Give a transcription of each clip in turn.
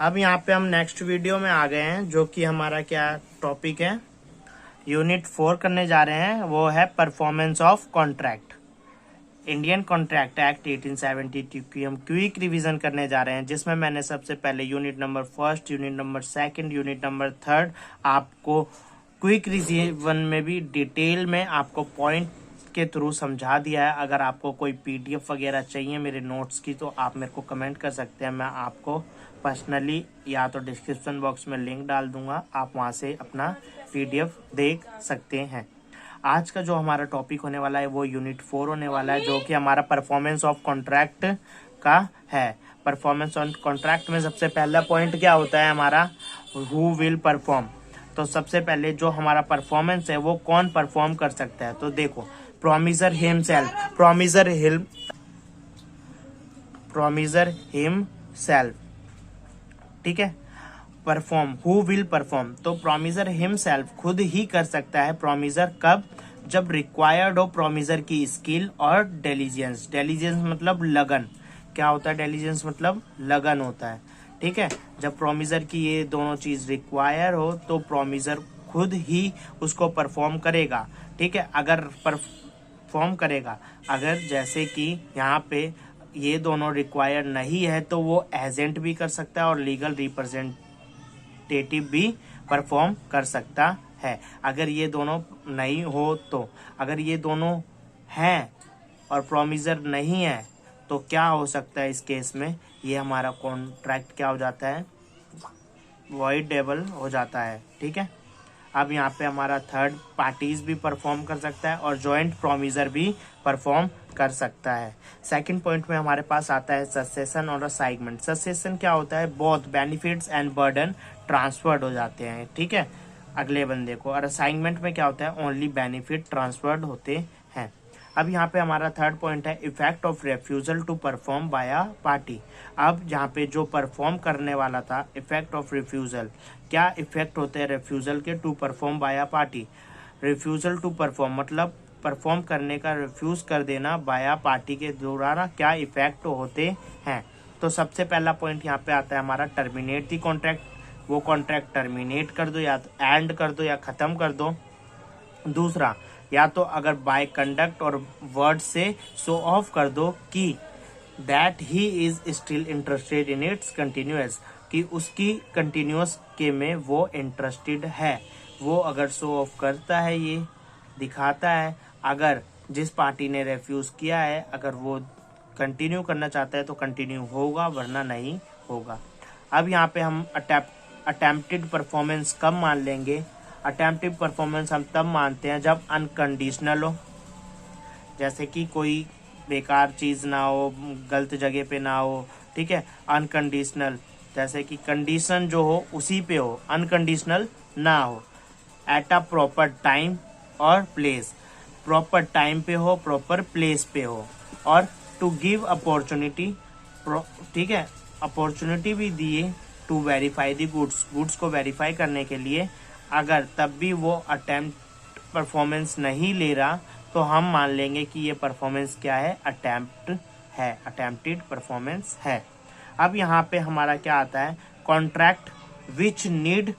अब यहाँ पे हम नेक्स्ट वीडियो में आ गए हैं, जो कि हमारा क्या टॉपिक है, यूनिट 4 करने जा रहे हैं। वो है performance of contract, Indian contract act 1872 की हम क्विक रिवीजन करने जा रहे हैं, जिसमें मैंने सबसे पहले unit number 1, unit number 2, unit number 3 आपको क्विक रिवीजन में भी डिटेल में आपको पॉइंट के थ्रू समझा दिया है। अगर आपको कोई पीडीएफ वगैरह चाहिए मेरे नोट्स की तो आप मेरे को कमेंट कर सकते हैं, मैं आपको पर्सनली या तो डिस्क्रिप्शन बॉक्स में लिंक डाल दूंगा, आप वहां से अपना पीडीएफ देख सकते हैं। आज का जो हमारा टॉपिक होने वाला है वो यूनिट 4 होने वाला है, जो कि हमारा परफॉर्मेंस ऑफ कॉन्ट्रैक्ट का है। परफॉर्मेंस ऑफ कॉन्ट्रैक्ट में सबसे पहला पॉइंट क्या होता है हमारा, हु विल परफॉर्म। तो सबसे पहले जो हमारा परफॉर्मेंस है वो कौन परफॉर्म कर सकता है, तो देखो प्रोमिसर हिमसेल्फ, प्रोमिसर हिमसेल्फ, ठीक है। परफॉर्म, हु विल परफॉर्म, तो प्रोमिसर हिमसेल्फ खुद ही कर सकता है। प्रोमिसर कब, जब रिक्वायर्ड हो प्रोमिसर की स्किल और डिलीजेंस। डिलीजेंस मतलब लगन, क्या होता है डिलीजेंस मतलब लगन होता है, ठीक है। जब प्रोमिसर की ये दोनों चीज रिक्वायर हो तो प्रोमिसर खुद ही उसको परफॉर्म करेगा, ठीक है। अगर परफॉर्म करेगा, अगर जैसे कि यहाँ पे ये दोनों रिक्वायर्ड नहीं है तो वो एजेंट भी कर सकता है और लीगल रिप्रेजेंटेटिव भी परफॉर्म कर सकता है। अगर ये दोनों नहीं हो तो, अगर ये दोनों हैं और प्रोमिसर नहीं है तो क्या हो सकता है इस केस में, ये हमारा कॉन्ट्रैक्ट क्या हो जाता है, वॉइडेबल हो जाता है, ठीक है। अब यहाँ पे हमारा थर्ड पार्टीज भी परफॉर्म कर सकता है और जॉइंट प्रोमिसर भी परफॉर्म कर सकता है। सेकंड पॉइंट में हमारे पास आता है ससेशन और असाइनमेंट। ससेशन क्या होता है, both benefits and burden transferred हो जाते हैं, ठीक है, अगले बंदे को। और असाइनमेंट में क्या होता है, ओनली बेनिफिट ट्रांसफर्ड होते हैं। अब यहाँ पे हमारा थर्ड पॉइंट है effect of refusal to perform by a party. अब यहाँ पे जो परफॉर्म करने वाला था, इफेक्ट ऑफ रिफ्यूजल, क्या इफेक्ट होते हैं रेफ्यूजल के to perform by a party. Refusal to perform मतलब परफॉर्म करने का रिफ्यूज कर देना बाय अ पार्टी के द्वारा क्या इफेक्ट होते हैं। तो सबसे पहला पॉइंट यहाँ पे आता है हमारा टर्मिनेट दी कॉन्ट्रैक्ट, वो कॉन्ट्रैक्ट टर्मिनेट कर दो या तो एंड कर दो या खत्म कर दो। दूसरा, या तो अगर बाय कंडक्ट और वर्ड से शो ऑफ कर दो कि that he is still interested in its continuous, कि उसकी कंटिन्यूअस के में वो इंटरेस्टेड है, वो अगर शो ऑफ करता है, ये दिखाता है। अगर जिस पार्टी ने रेफ्यूज किया है अगर वो कंटिन्यू करना चाहता है तो कंटिन्यू होगा, वरना नहीं होगा। अब यहाँ पे हम अटेम्प्टेड परफॉर्मेंस कब मान लेंगे, अटेम्प्टिव परफॉर्मेंस हम तब मानते हैं जब अनकंडीशनल हो, जैसे कि कोई बेकार चीज ना हो, गलत जगह पे ना हो, ठीक है। अनकंडीशनल जैसे कि कंडीशन जो हो उसी पे हो, अनकंडीशनल ना हो। एट अ प्रॉपर टाइम और प्लेस, प्रॉपर टाइम पे हो, प्रॉपर प्लेस पे हो। और टू गिव अपॉर्चुनिटी, ठीक है, अपॉर्चुनिटी भी दिए to verify the goods, goods को वेरीफाई करने के लिए। अगर तब भी वो अटेम्प्ट परफॉर्मेंस नहीं ले रहा तो हम मान लेंगे कि ये परफॉर्मेंस क्या है, अटेम्प्ट है, अटेम्प्टेड परफॉर्मेंस है। अब यहाँ पे हमारा क्या आता है, contract which need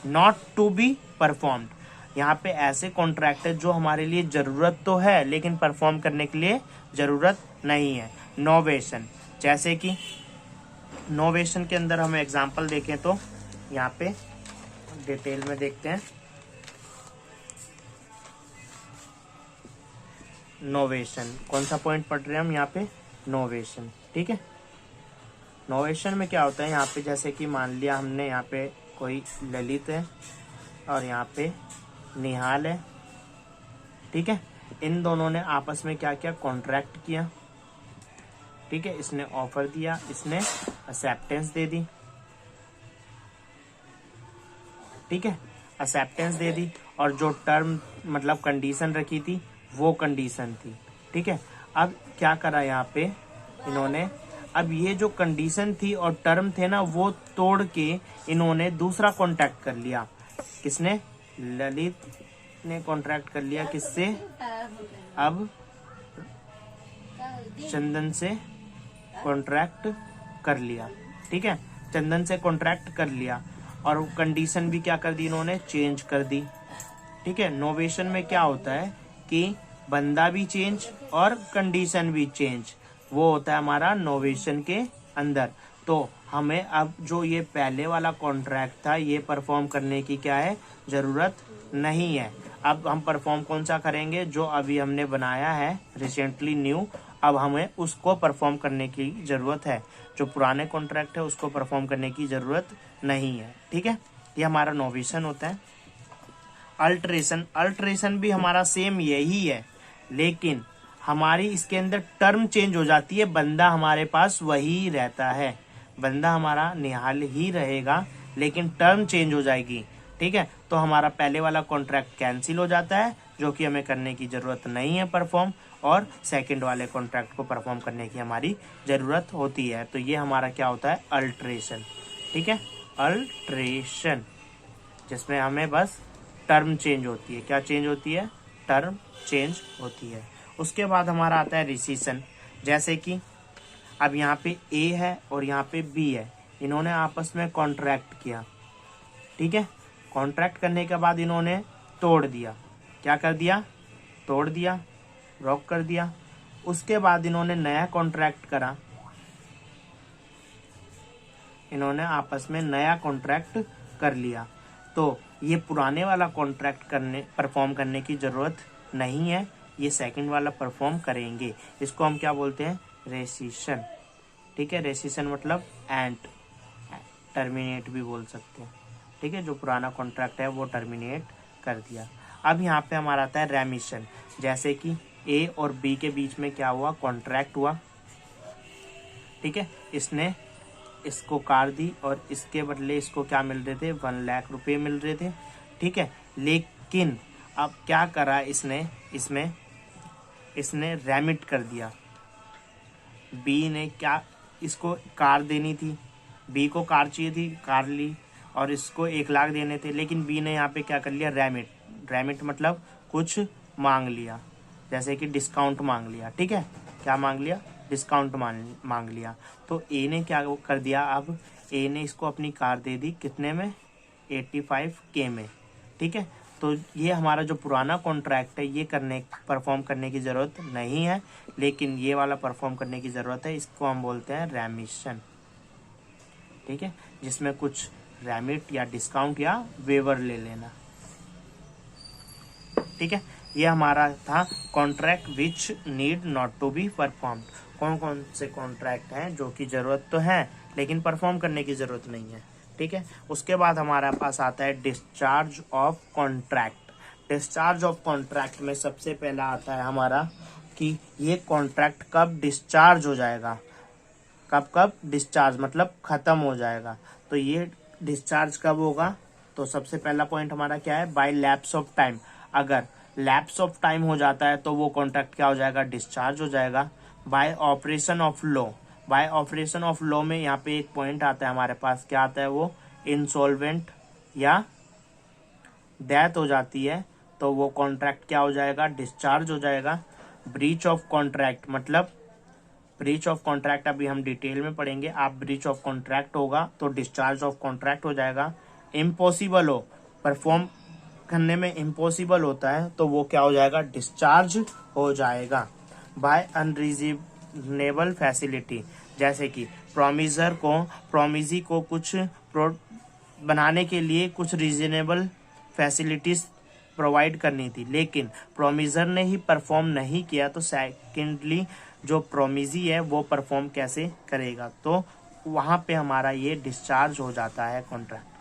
not to be performed. यहाँ पे ऐसे कॉन्ट्रैक्ट है जो हमारे लिए जरूरत तो है लेकिन परफॉर्म करने के लिए जरूरत नहीं है। नोवेशन, जैसे कि नोवेशन के अंदर हम एग्जांपल देखें तो यहाँ पे डिटेल में देखते हैं। नोवेशन, कौन सा पॉइंट पढ़ रहे हैं हम यहाँ पे, नोवेशन, ठीक है। नोवेशन में क्या होता है, यहाँ पे जैसे कि मान लिया हमने यहाँ पे कोई ललित है और यहाँ पे निहाल है, ठीक है। इन दोनों ने आपस में क्या किया, कॉन्ट्रैक्ट किया, ठीक है। इसने ऑफर दिया, इसने एक्सेप्टेंस दे दी, ठीक है, एक्सेप्टेंस दे दी। और जो टर्म मतलब कंडीशन रखी थी वो कंडीशन थी, ठीक है। अब क्या करा यहाँ पे इन्होंने, अब ये जो कंडीशन थी और टर्म थे ना वो तोड़ के इन्होंने दूसरा कॉन्ट्रैक्ट कर लिया। किसने, ललित ने कॉन्ट्रैक्ट कर लिया किससे, अब चंदन से कॉन्ट्रैक्ट कर लिया, ठीक है। चंदन से कॉन्ट्रैक्ट कर लिया और कंडीशन भी क्या कर दी इन्होंने, चेंज कर दी। ठीक है, नोवेशन में क्या होता है कि बंदा भी चेंज और कंडीशन भी चेंज, वो होता है हमारा नोवेशन के अंदर। तो हमें अब जो ये पहले वाला कॉन्ट्रैक्ट था ये परफॉर्म करने की क्या है, जरूरत नहीं है। अब हम परफॉर्म कौन सा करेंगे, जो अभी हमने बनाया है रिसेंटली न्यू, अब हमें उसको परफॉर्म करने की जरूरत है। जो पुराने कॉन्ट्रैक्ट है उसको परफॉर्म करने की जरूरत नहीं है। ठीक है, ये हमारा नोवेशन होता है। अल्टरेशन, अल्टरेशन भी हमारा सेम यही है, लेकिन हमारी इसके अंदर टर्म चेंज हो जाती है, बंदा हमारे पास वही रहता है, बंदा हमारा निहाल ही रहेगा लेकिन टर्म चेंज हो जाएगी। ठीक है, तो हमारा पहले वाला कॉन्ट्रैक्ट कैंसिल हो जाता है जो कि हमें करने की जरूरत नहीं है परफॉर्म, और सेकंड वाले कॉन्ट्रैक्ट को परफॉर्म करने की हमारी जरूरत होती है। तो ये हमारा क्या होता है, अल्टरेशन। ठीक है, अल्टरेशन जिसमें हमें बस टर्म चेंज होती है। क्या चेंज होती है, टर्म चेंज होती है। उसके बाद हमारा आता है रिसीशन। जैसे कि अब यहाँ पे ए है और यहाँ पे बी है, इन्होंने आपस में कॉन्ट्रैक्ट किया। ठीक है, कॉन्ट्रैक्ट करने के बाद इन्होंने तोड़ दिया। क्या कर दिया, तोड़ दिया, ब्रेक कर दिया। उसके बाद इन्होंने नया कॉन्ट्रैक्ट करा, इन्होंने आपस में नया कॉन्ट्रैक्ट कर लिया। तो ये पुराने वाला कॉन्ट्रैक्ट परफॉर्म करने की जरूरत नहीं है, ये सेकंड वाला परफॉर्म करेंगे। इसको हम क्या बोलते हैं, रेसिशन। ठीक है, रेसिशन मतलब एंड, टर्मिनेट भी बोल सकते हैं। ठीक है, जो पुराना कॉन्ट्रैक्ट है वो टर्मिनेट कर दिया। अब यहाँ पे हमारा आता है रेमिशन। जैसे कि ए और बी के बीच में क्या हुआ, कॉन्ट्रैक्ट हुआ। ठीक है, इसने इसको कार दी और इसके बदले इसको क्या मिल रहे थे, 1 लाख रुपए मिल रहे थे। ठीक है, लेकिन अब क्या करा इसने, इसने रेमिट कर दिया। बी ने क्या, इसको कार देनी थी, बी को कार चाहिए थी, कार ली, और इसको 1 लाख देने थे, लेकिन बी ने यहाँ पे क्या कर लिया, रेमिट। रेमिट मतलब कुछ मांग लिया, जैसे कि डिस्काउंट मांग लिया। ठीक है, क्या मांग लिया, डिस्काउंट मांग लिया। तो ए ने क्या कर दिया, अब ए ने इसको अपनी कार दे दी, कितने में, 85K में। ठीक है, तो ये हमारा जो पुराना कॉन्ट्रैक्ट है ये परफॉर्म करने की ज़रूरत नहीं है, लेकिन ये वाला परफॉर्म करने की ज़रूरत है। इसको हम बोलते हैं रेमिशन। ठीक है, जिसमें कुछ रेमिट या डिस्काउंट या वेवर ले लेना। ठीक है, ये हमारा था contract which need not to be performed. कौन कौन से कॉन्ट्रैक्ट हैं जो कि जरूरत तो है लेकिन परफॉर्म करने की जरूरत नहीं है। ठीक है, उसके बाद हमारे पास आता है discharge of contract. Discharge of contract में सबसे पहला आता है हमारा कि ये कॉन्ट्रैक्ट कब डिस्चार्ज हो जाएगा, कब डिस्चार्ज मतलब खत्म हो जाएगा। तो ये डिस्चार्ज कब होगा, तो सबसे पहला पॉइंट हमारा क्या है, बाय लैप्स ऑफ टाइम। अगर लैप्स ऑफ टाइम हो जाता है तो वो कॉन्ट्रैक्ट क्या हो जाएगा, डिस्चार्ज हो जाएगा। Bye operation of law, by operation of law में यहाँ पे एक पॉइंट आता है हमारे पास, क्या आता है वो, इंसॉल्वेंट या डेथ हो जाती है तो वो कॉन्ट्रैक्ट क्या हो जाएगा, डिस्चार्ज हो जाएगा। ब्रीच ऑफ कॉन्ट्रैक्ट मतलब, ब्रीच ऑफ कॉन्ट्रैक्ट अभी हम डिटेल में पढ़ेंगे। आप ब्रीच ऑफ कॉन्ट्रैक्ट होगा तो डिस्चार्ज ऑफ कॉन्ट्रैक्ट हो जाएगा। इम्पॉसिबल हो, परफॉर्म करने में इम्पॉसिबल होता है तो वो क्या हो जाएगा, डिस्चार्ज हो जाएगा। बाय अनरीजनेबल फैसिलिटी, जैसे कि प्रोमिजी को कुछ बनाने के लिए कुछ रीजनेबल फैसिलिटीज प्रोवाइड करनी थी, लेकिन प्रोमिजर ने ही परफॉर्म नहीं किया, तो सेकेंडली जो प्रोमिजी है वो परफॉर्म कैसे करेगा, तो वहाँ पे हमारा ये डिस्चार्ज हो जाता है कॉन्ट्रैक्ट।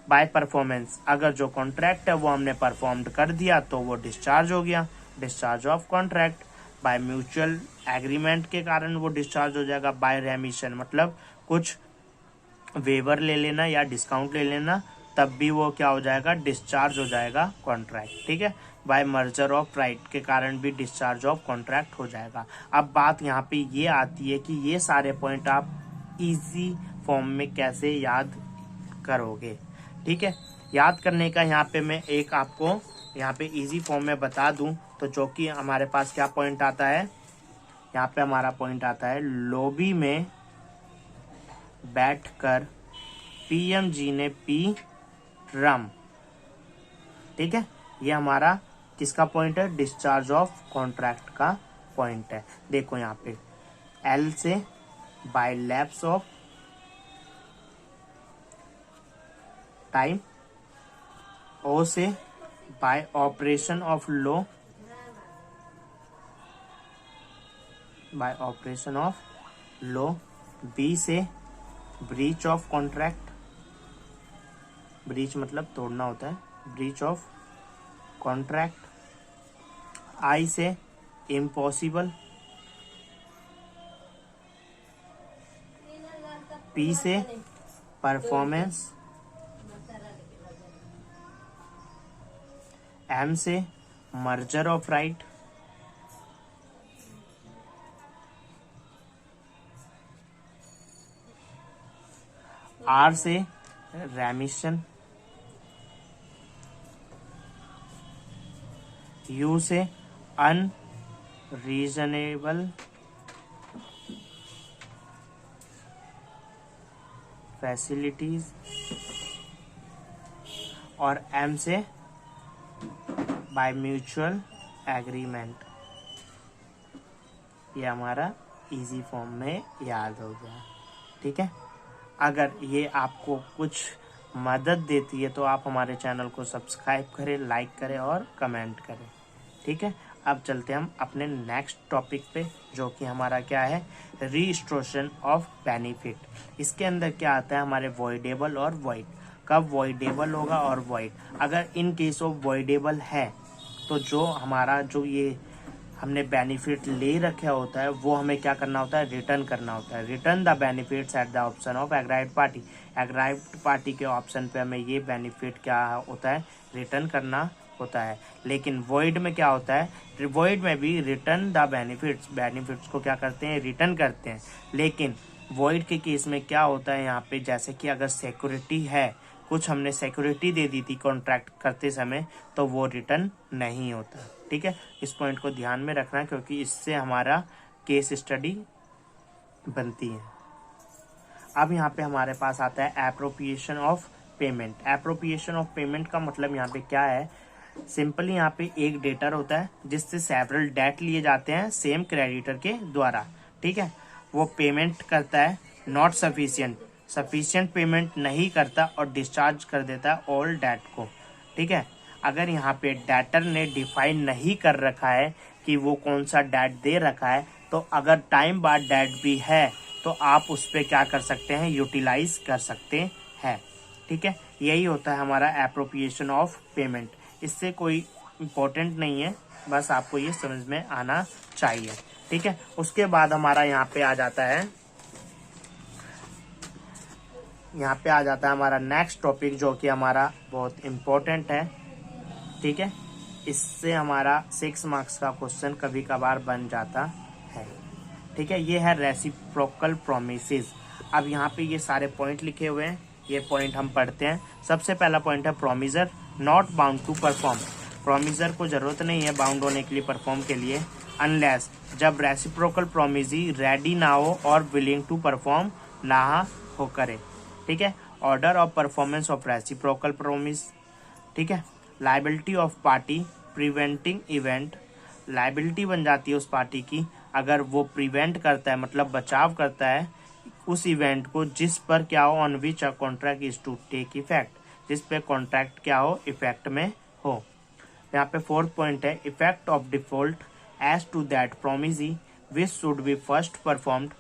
बाय परफॉर्मेंस, अगर जो कॉन्ट्रैक्ट है वो हमने परफॉर्म्ड कर दिया तो वो डिस्चार्ज हो गया, discharge of contract. Bye mutual agreement के कारण वो डिस्चार्ज हो जाएगा। बाय रेमिशन मतलब कुछ वेवर ले लेना या डिस्काउंट ले लेना, तब भी वो क्या हो जाएगा, डिस्चार्ज हो जाएगा कॉन्ट्रैक्ट। ठीक है, बाय मर्जर ऑफ राइट के कारण भी डिस्चार्ज ऑफ कॉन्ट्रैक्ट हो जाएगा। अब बात यहाँ पे ये आती है कि ये सारे पॉइंट आप इजी फॉर्म में कैसे याद करोगे। ठीक है, याद करने का यहाँ पे मैं एक आपको यहाँ पे इजी फॉर्म में बता दूं, तो जो कि हमारे पास क्या पॉइंट आता है, यहाँ पे हमारा पॉइंट आता है, लॉबी में बैठकर PMG ने पी रम। ठीक है, ये हमारा किसका पॉइंट है? डिस्चार्ज ऑफ कॉन्ट्रैक्ट का पॉइंट है। देखो यहाँ पे L से by lapse of time, O से by operation of law, by operation of law, B से ब्रीच ऑफ कॉन्ट्रैक्ट, ब्रीच मतलब तोड़ना होता है, ब्रीच ऑफ कॉन्ट्रैक्ट, I से इम्पॉसिबल, P से परफॉर्मेंस, M से मर्जर ऑफ राइट, R से रेमिशन, U से अनरीजनेबल फैसिलिटीज, और M से बाय म्यूचुअल एग्रीमेंट। ये हमारा इजी फॉर्म में याद हो गया। ठीक है, अगर ये आपको कुछ मदद देती है तो आप हमारे चैनल को सब्सक्राइब करें, लाइक करें और कमेंट करें। ठीक है, अब चलते हैं हम अपने नेक्स्ट टॉपिक पे, जो कि हमारा क्या है? Restoration of benefit. इसके अंदर क्या आता है? हमारे वॉइडेबल और वॉइड। कब वॉइडेबल होगा और वॉइड? अगर इन केस ऑफ वॉइडेबल है तो जो हमारा जो ये हमने बेनिफिट ले रखा होता है वो हमें क्या करना होता है? रिटर्न करना होता है। Return the benefits at the option of aggrieved party. Aggrieved party के ऑप्शन पे हमें ये बेनिफिट क्या होता है? रिटर्न करना होता है। लेकिन वॉइड में क्या होता है? वॉइड में भी रिटर्न द बेनिफिट्स, बेनिफिट्स को क्या करते हैं? रिटर्न करते हैं। लेकिन वॉइड के केस में क्या होता है यहाँ पे? जैसे कि अगर सिक्योरिटी है, कुछ हमने सिक्योरिटी दे दी थी कॉन्ट्रैक्ट करते समय, तो वो रिटर्न नहीं होता। ठीक है, इस पॉइंट को ध्यान में रखना क्योंकि इससे हमारा केस स्टडी बनती है। अब यहाँ पे हमारे पास आता है appropriation of payment. Appropriation of payment का मतलब यहाँ पे क्या है? सिंपली यहाँ पे एक डेटर होता है जिससे सेवरल डेट लिए जाते हैं सेम क्रेडिटर के द्वारा। ठीक है, वो पेमेंट करता है, नॉट सफिशिएंट, सफिशिएंट पेमेंट नहीं करता और डिस्चार्ज कर देता है ऑल डेट को। ठीक है, अगर यहाँ पे डेटर ने डिफाइन नहीं कर रखा है कि वो कौन सा डेट दे रखा है, तो अगर टाइम बाद डेट भी है तो आप उस पर क्या कर सकते हैं? यूटिलाइज कर सकते हैं। ठीक है, यही होता है हमारा एप्रोप्रिएशन ऑफ पेमेंट। इससे कोई इम्पोर्टेंट नहीं है, बस आपको ये समझ में आना चाहिए। ठीक है, उसके बाद हमारा यहाँ पे आ जाता है, यहाँ पे आ जाता है हमारा नेक्स्ट टॉपिक, जो कि हमारा बहुत इम्पोर्टेंट है। ठीक है, इससे हमारा 6 मार्क्स का क्वेश्चन कभी कभार बन जाता है। ठीक है, ये है रेसिप्रोकल प्रोमिसेस। अब यहाँ पे ये सारे पॉइंट लिखे हुए हैं, ये पॉइंट हम पढ़ते हैं। सबसे पहला पॉइंट है promisor not bound to perform. Promisor को जरूरत नहीं है बाउंड होने के लिए, परफॉर्म के लिए, अनलेस जब रेसिप्रोकल प्रोमिसी रेडी ना हो और विलिंग टू परफॉर्म ना हो करे। ठीक है, order of performance of reciprocal promise. ठीक है, liability of party preventing event. Liability बन जाती है उस पार्टी की अगर वो प्रिवेंट करता है, मतलब बचाव करता है उस इवेंट को जिस पर क्या हो, on which a contract is to take effect, जिस पे कॉन्ट्रैक्ट क्या हो, इफेक्ट में हो। यहाँ पे 4th पॉइंट है effect of default as to that promisee which should be first performed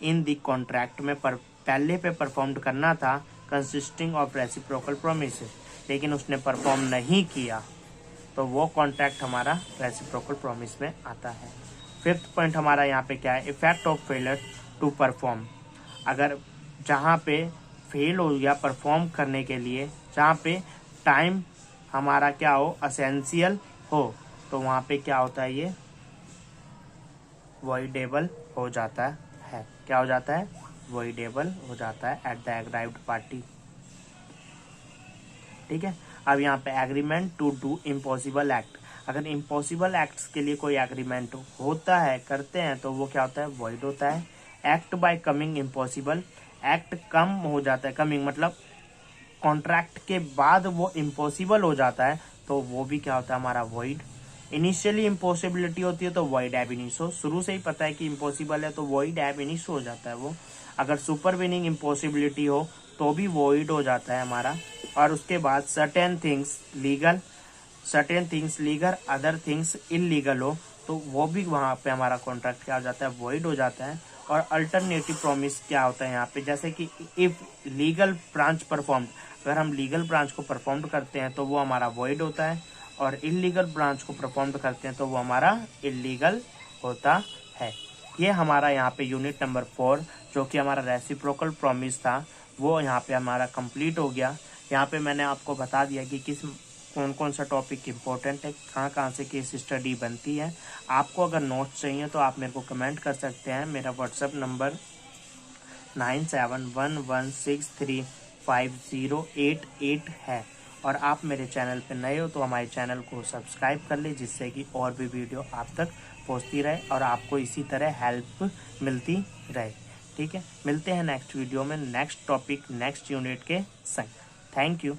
in the contract में पहले पे परफॉर्म करना था, कंसिस्टिंग ऑफ रेसिप्रोकल प्रोमिसेस, लेकिन उसने परफॉर्म नहीं किया तो वो कॉन्ट्रैक्ट हमारा रेसिप्रोकल प्रोमिस में आता है। 5th पॉइंट हमारा यहाँ पे क्या है? Effect of failure to perform. अगर जहाँ पे फेल हो गया परफॉर्म करने के लिए, जहाँ पे टाइम हमारा क्या हो, असेंशियल हो, तो वहाँ पे क्या होता है? ये वॉइडेबल हो जाता है। क्या हो जाता है? वॉइडेबल हो जाता है एट द एग्राइव्ड पार्टी। ठीक है, अब यहाँ पे agreement to do impossible act. अगर इम्पॉसिबल एक्ट्स के लिए कोई एग्रीमेंट होता है, करते हैं, तो वो क्या होता है? वॉइड होता है। Act by coming impossible, act कम हो जाता है, कमिंग मतलब कॉन्ट्रैक्ट के बाद वो इम्पॉसिबल हो जाता है तो वो भी क्या होता है हमारा वॉइड। इनिशियली इम्पॉसिबिलिटी होती है तो वॉइड एब इनिशियो, शुरू से ही पता है कि इम्पॉसिबल है तो वॉइड एब इनिशियो हो जाता है वो। अगर सुपरवीनिंग इम्पॉसिबिलिटी हो तो भी वॉइड हो जाता है हमारा। और उसके बाद certain things legal other things illegal हो तो वो भी वहाँ पे हमारा कॉन्ट्रैक्ट क्या हो जाता है वॉइड हो जाता है। और अल्टरनेटिव प्रॉमिस क्या होता है यहाँ पे, जैसे कि इफ लीगल ब्रांच परफॉर्म, अगर हम लीगल ब्रांच को परफॉर्म करते हैं तो वो हमारा वॉइड होता है, और इलीगल ब्रांच को परफॉर्म करते हैं तो वो हमारा इलीगल होता है। ये हमारा यहाँ पे यूनिट नंबर 4 जो कि हमारा रेसिप्रोकल प्रॉमिस था वो यहाँ पे हमारा कंप्लीट हो गया। यहाँ पे मैंने आपको बता दिया कि कौन कौन सा टॉपिक इम्पोर्टेंट है, कहाँ कहाँ से केस स्टडी बनती है। आपको अगर नोट्स चाहिए तो आप मेरे को कमेंट कर सकते हैं। मेरा व्हाट्सएप नंबर 9711635088 है। और आप मेरे चैनल पर नए हो तो हमारे चैनल को सब्सक्राइब कर ले, जिससे कि और भी वीडियो आप तक पहुंचती रहे और आपको इसी तरह हेल्प मिलती रहे। ठीक है, मिलते हैं नेक्स्ट वीडियो में नेक्स्ट टॉपिक नेक्स्ट यूनिट के संग। Thank you.